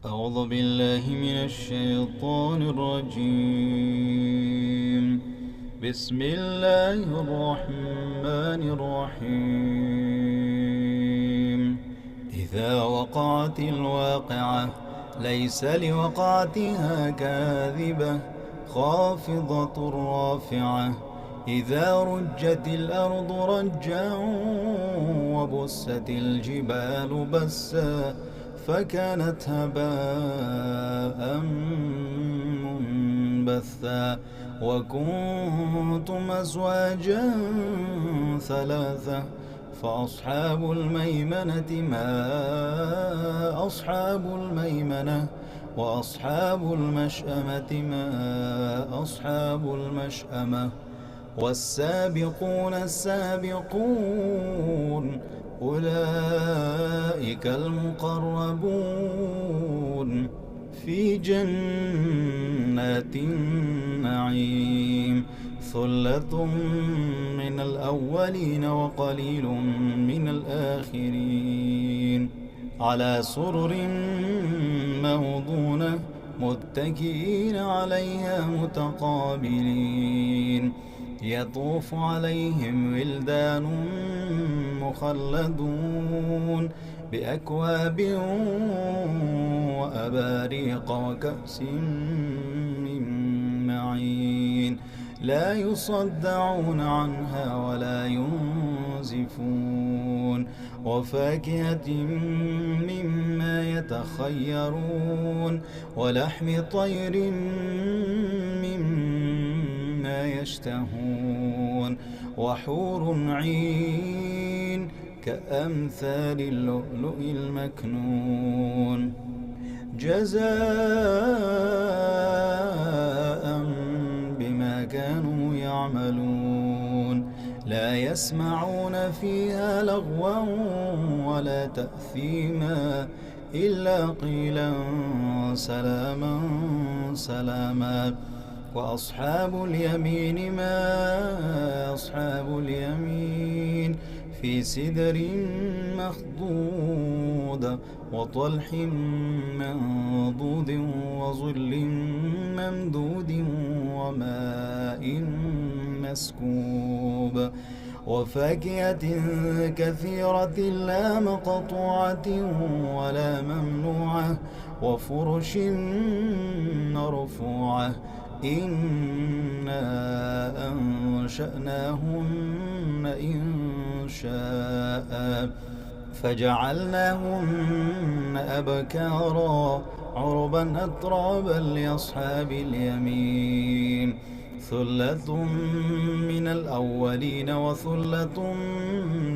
أعوذ بالله من الشيطان الرجيم. بسم الله الرحمن الرحيم. إذا وقعت الواقعة ليس لوقعتها كاذبة خافضة رافعة. إذا رجت الأرض رجا وبست الجبال بسا فكانت هباء منبثا وكنتم أزواجا ثلاثة فأصحاب الميمنة ما أصحاب الميمنة وأصحاب المشأمة ما أصحاب المشأمة والسابقون السابقون أولئك المقربون في جنات النعيم. ثلة من الأولين وقليل من الآخرين على سرر موضونة متكئين عليها متقابلين يطوف عليهم ولدان مخلدون بأكواب وأباريق وكأس من معين لا يصدعون عنها ولا ينزفون وفاكهة مما يتخيرون ولحم طير مما يشتهون وحور عين كأمثال اللؤلؤ المكنون جزاء بما كانوا يعملون لا يسمعون فيها لغوا ولا تأثيما إلا قيلا سلاما سلاما. وأصحاب اليمين ما أصحاب اليمين في سدر مخضود وطلح منضود وظل ممدود وماء مسكوب وفاكهة كثيرة لا مقطوعة ولا ممنوعة وفرش مرفوعة إنا أنشأناهن إنشاء فجعلناهن أبكارا عربا أترابا لأصحاب اليمين ثلة من الأولين وثلة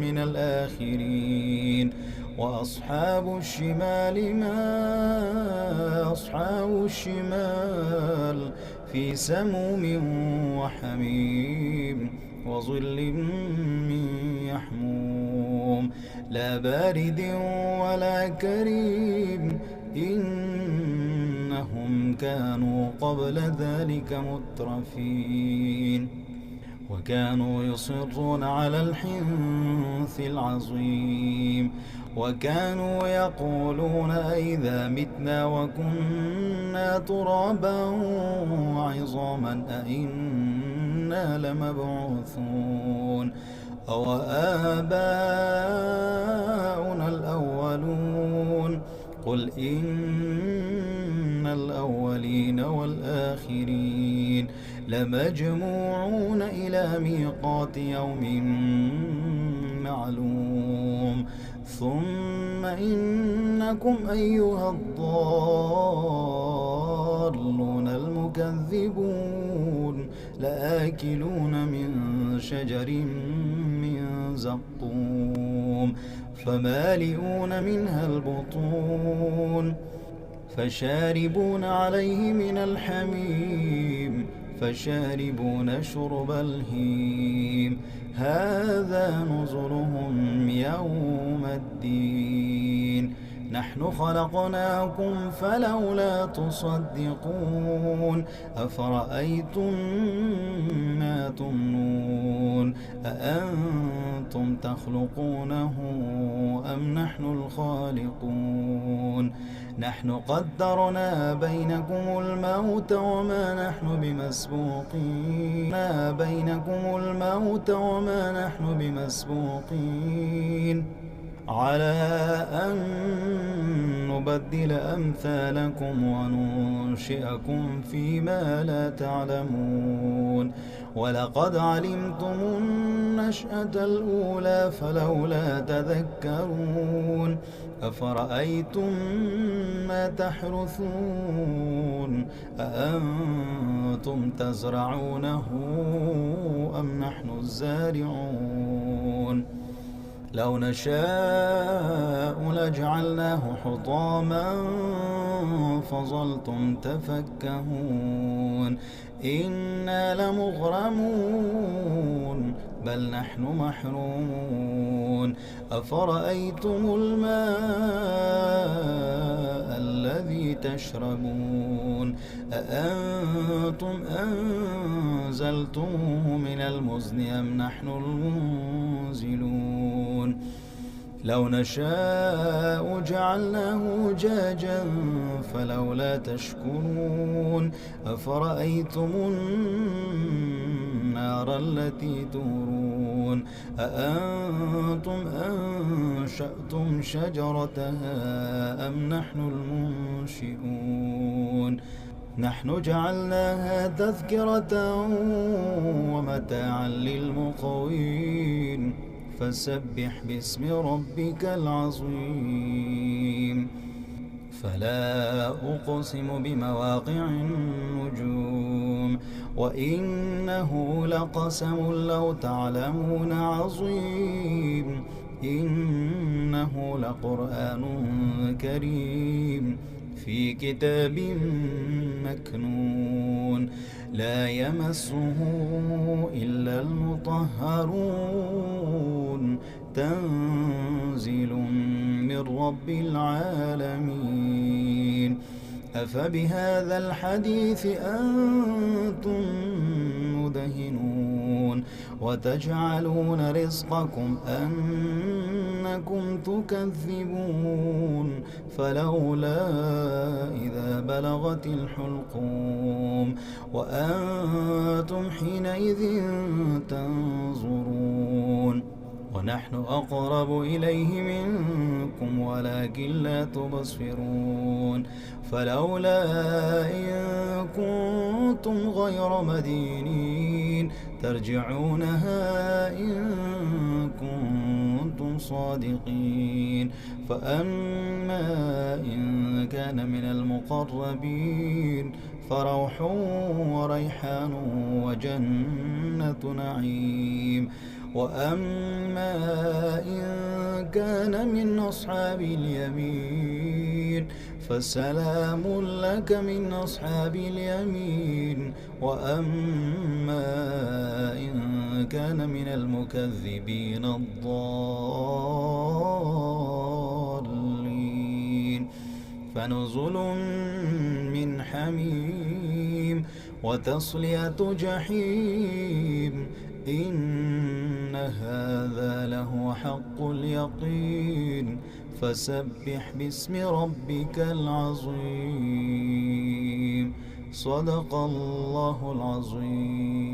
من الآخرين. وأصحاب الشمال ما أصحاب الشمال في سموم وحميم وظل من يحموم لا بارد ولا كريم إنهم كانوا قبل ذلك مترفين وكانوا يصرون على الحنث العظيم وكانوا يقولون أئذا متنا وكنا ترابا وعظاما أئنا لمبعوثون أو آباؤنا الأولون قل إن الأولين والآخرين لمجموعون إلى ميقات يوم معلوم ثم إنكم أيها الضالون المكذبون لآكلون من شجر من زقوم فمالئون منها البطون فشاربون عليه من الحميم فشاربون شرب الهيم هذا نزلهم يوم الدين نحن خلقناكم فلولا تصدقون أفرأيتم ما تمنون أأنتم تخلقونه أم نحن الخالقون نحن قدرنا بينكم الموت وما نحن بمسبوقين على أن نبدل أمثالكم وننشئكم فيما لا تعلمون ولقد علمتم النشأة الأولى فلولا تذكرون أفرأيتم ما تحرثون أأنتم تزرعونه أم نحن الزارعون لو نشاء لجعلناه حطاما فظلتم تفكهون إنا لمغرمون بل نحن محرومون أفرأيتم الماء الذي تشربون أأنتم أنزلتموه من المزن أم نحن المنزلون لو نشاء جعلناه أجاجا فلولا تشكرون أفرأيتم النار التي تورون أأنتم أنشأتم شجرتها أم نحن المنشئون نحن جعلناها تذكرة ومتاعا للمقوين فسبح باسم ربك العظيم فلا أقسم بمواقع النجوم وإنه لقسم لو تعلمون عظيم إنه لقرآن كريم في كتاب مكنون لا يمسه إلا المطهرون تنزيل من رب العالمين أفبهذا الحديث أنتم مدهنون وتجعلون رزقكم أنكم تكذبون فلولا إذا بلغت الحلقوم وأنتم حينئذ تنظرون ونحن أقرب إليه منكم ولكن لا تبصرون فلولا إن كنتم غير مدينين ترجعونها إن كنتم صادقين فأما إن كان من المقربين فروح وريحان وجنة نعيم وأما إن كان من أصحاب اليمين فسلام لك من أصحاب اليمين وأما إن كان من المكذبين الضالين فنزل من حميم وتصلية جحيم إن هذا له حق اليقين فسبح باسم ربك العظيم صدق الله العظيم.